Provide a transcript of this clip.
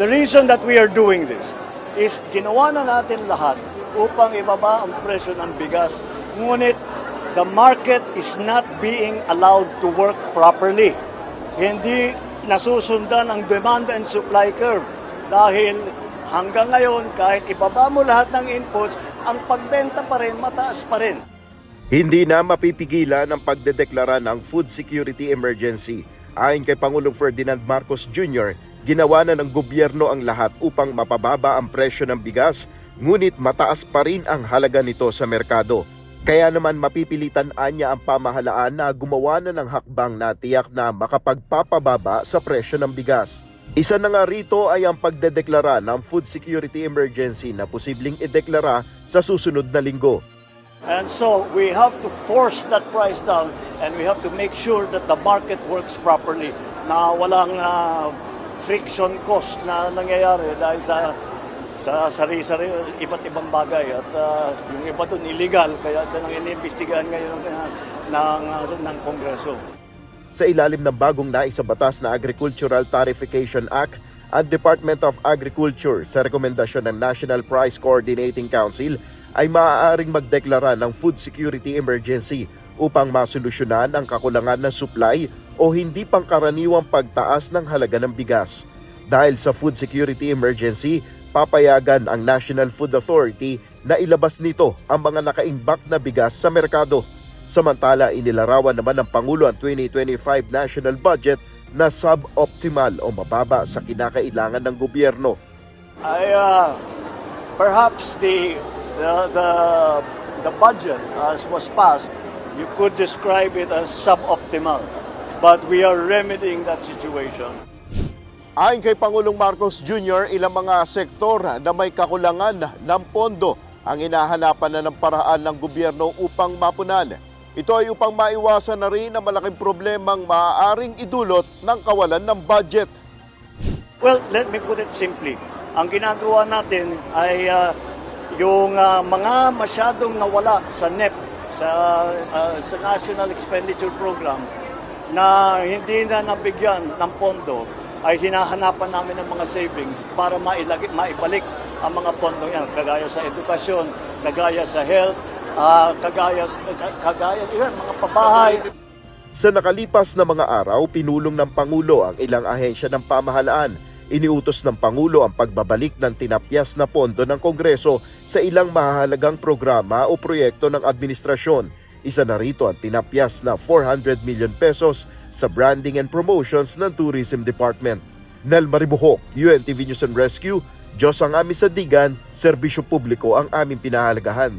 The reason that we are doing this is ginawa na natin lahat upang ibaba ang presyo ng bigas. Ngunit the market is not being allowed to work properly. Hindi nasusundan ang demand and supply curve dahil hanggang ngayon kahit ibaba mo lahat ng inputs, ang pagbenta pa rin mataas pa rin. Hindi na mapipigilan ang pagdedeklara ng food security emergency. Ayon kay Pangulong Ferdinand Marcos Jr., ginawa na ng gobyerno ang lahat upang mapababa ang presyo ng bigas, ngunit mataas pa rin ang halaga nito sa merkado. Kaya naman mapipilitan anya ang pamahalaan na gumawa na ng hakbang na tiyak na makapagpapababa sa presyo ng bigas. Isa na nga rito ay ang pagdedeklara ng food security emergency na posibleng ideklara sa susunod na linggo. And so we have to force that price down and we have to make sure that the market works properly, na walang friction cost na nangyayari dahil sa sari-sari iba't ibang bagay at yung iba doon illegal, kaya doon ang iniimbestigahan ngayon ng Kongreso. Sa ilalim ng bagong naisabatas na Agricultural Tarification Act, ang Department of Agriculture sa rekomendasyon ng National Price Coordinating Council ay maaaring magdeklara ng food security emergency upang masolusyonan ang kakulangan ng supply o hindi pangkaraniwang pagtaas ng halaga ng bigas. Dahil sa food security emergency, papayagan ang National Food Authority na ilabas nito ang mga nakaimbak na bigas sa merkado. Samantala, inilarawan naman ng Pangulo ang 2025 national budget na suboptimal o mababa sa kinakailangan ng gobyerno. Perhaps the budget as was passed, you could describe it as suboptimal, but we are remedying that situation. Ayon kay Pangulong Marcos Jr., ilang mga sektor na may kakulangan ng pondo ang hinahanapan na ng paraan ng gobyerno upang mapunan. Ito ay upang maiwasan na rin ang malaking problemang maaaring idulot ng kawalan ng budget. Well, let me put it simply. Ang ginagawa natin ay yung mga masyadong nawala sa NEP, sa National Expenditure Program, na hindi na nabigyan ng pondo, ay hinahanapan namin ng mga savings para maibalik ang mga pondo yan, kagaya sa edukasyon, kagaya sa health, kagaya mga pabahay. Sa nakalipas na mga araw, pinulong ng Pangulo ang ilang ahensya ng pamahalaan. Iniutos ng Pangulo ang pagbabalik ng tinapyas na pondo ng Kongreso sa ilang mahahalagang programa o proyekto ng administrasyon. Isa na rito ang tinapyas na 400 million pesos sa branding and promotions ng Tourism Department. Nel Maribuhok, UNTV News and Rescue, Diyos ang aming sandigan, serbisyo publiko ang aming pinahalagahan.